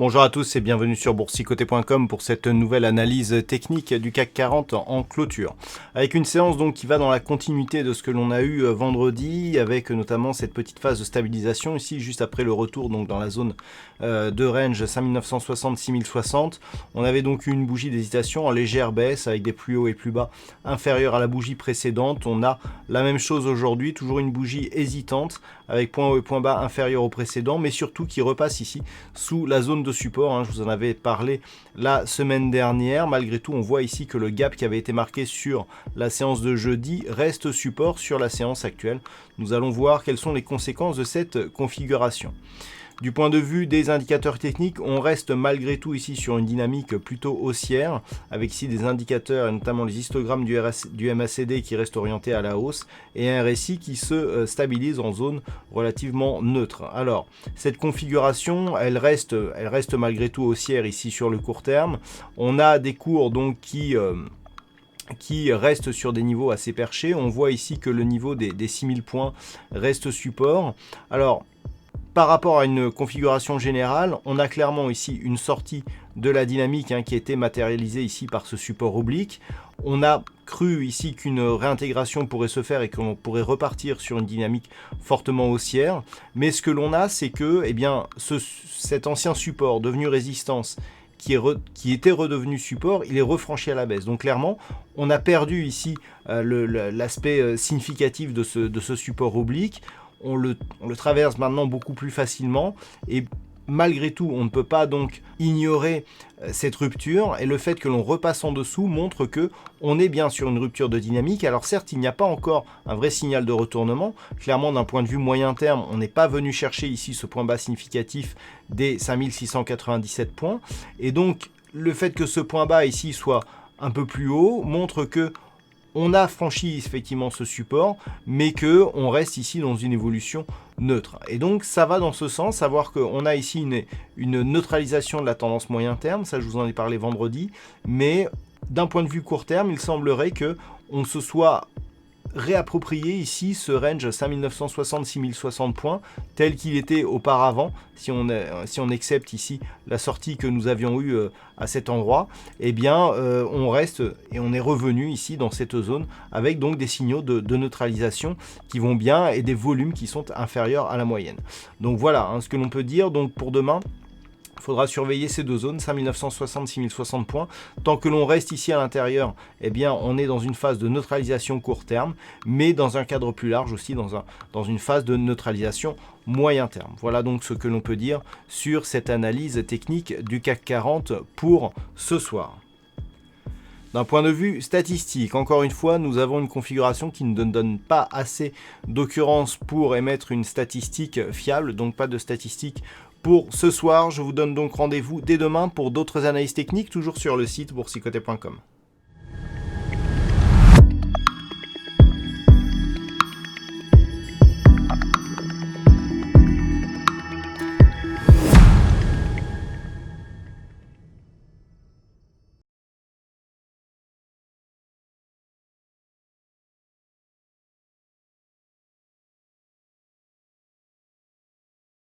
Bonjour à tous et bienvenue sur boursicoté.com pour cette nouvelle analyse technique du CAC 40 en clôture. Avec une séance donc qui va dans la continuité de ce que l'on a eu vendredi, avec notamment cette petite phase de stabilisation ici juste après le retour donc dans la zone de range 5960-6060. On avait donc eu une bougie d'hésitation en légère baisse avec des plus hauts et plus bas inférieurs à la bougie précédente. On a la même chose aujourd'hui, toujours une bougie hésitante avec point haut et point bas inférieurs au précédent, mais surtout qui repasse ici sous la zone de support. Je vous en avais parlé la semaine dernière. Malgré tout, on voit ici que le gap qui avait été marqué sur la séance de jeudi reste support sur la séance actuelle. Nous allons voir quelles sont les conséquences de cette configuration. Du point de vue des indicateurs techniques, on reste malgré tout ici sur une dynamique plutôt haussière, avec ici des indicateurs, et notamment les histogrammes du MACD qui restent orientés à la hausse, et un RSI qui se stabilise en zone relativement neutre. Alors, cette configuration, elle reste malgré tout haussière ici sur le court terme. On a des cours donc qui reste sur des niveaux assez perchés. On voit ici que le niveau des 6000 points reste support. Alors, par rapport à une configuration générale, on a clairement ici une sortie de la dynamique qui a été matérialisée ici par ce support oblique. On a cru ici qu'une réintégration pourrait se faire et qu'on pourrait repartir sur une dynamique fortement haussière. Mais ce que l'on a, c'est que cet ancien support devenu résistance qui était redevenu support, il est refranchi à la baisse. Donc clairement, on a perdu ici l'aspect significatif de ce support oblique. On le traverse maintenant beaucoup plus facilement et malgré tout, on ne peut pas donc ignorer cette rupture et le fait que l'on repasse en dessous montre que on est bien sur une rupture de dynamique. Alors certes, il n'y a pas encore un vrai signal de retournement. Clairement, d'un point de vue moyen terme, on n'est pas venu chercher ici ce point bas significatif des 5697 points. Et donc, le fait que ce point bas ici soit un peu plus haut montre que on a franchi effectivement ce support, mais qu'on reste ici dans une évolution neutre. Et donc ça va dans ce sens, savoir qu'on a ici une neutralisation de la tendance moyen terme, ça je vous en ai parlé vendredi, mais d'un point de vue court terme, il semblerait qu'on se soit réapproprier ici ce range 5960-6060 points tel qu'il était auparavant, si on accepte ici la sortie que nous avions eue à cet endroit, eh bien on reste et on est revenu ici dans cette zone avec donc des signaux de neutralisation qui vont bien et des volumes qui sont inférieurs à la moyenne. Donc voilà ce que l'on peut dire. Donc pour demain, il faudra surveiller ces deux zones, 5960-6060 points. Tant que l'on reste ici à l'intérieur, eh bien, on est dans une phase de neutralisation court terme, mais dans un cadre plus large aussi, dans une phase de neutralisation moyen terme. Voilà donc ce que l'on peut dire sur cette analyse technique du CAC 40 pour ce soir. D'un point de vue statistique, encore une fois, nous avons une configuration qui ne donne pas assez d'occurrences pour émettre une statistique fiable, donc pas de statistique pour ce soir. Je vous donne donc rendez-vous dès demain pour d'autres analyses techniques, toujours sur le site boursicoté.com.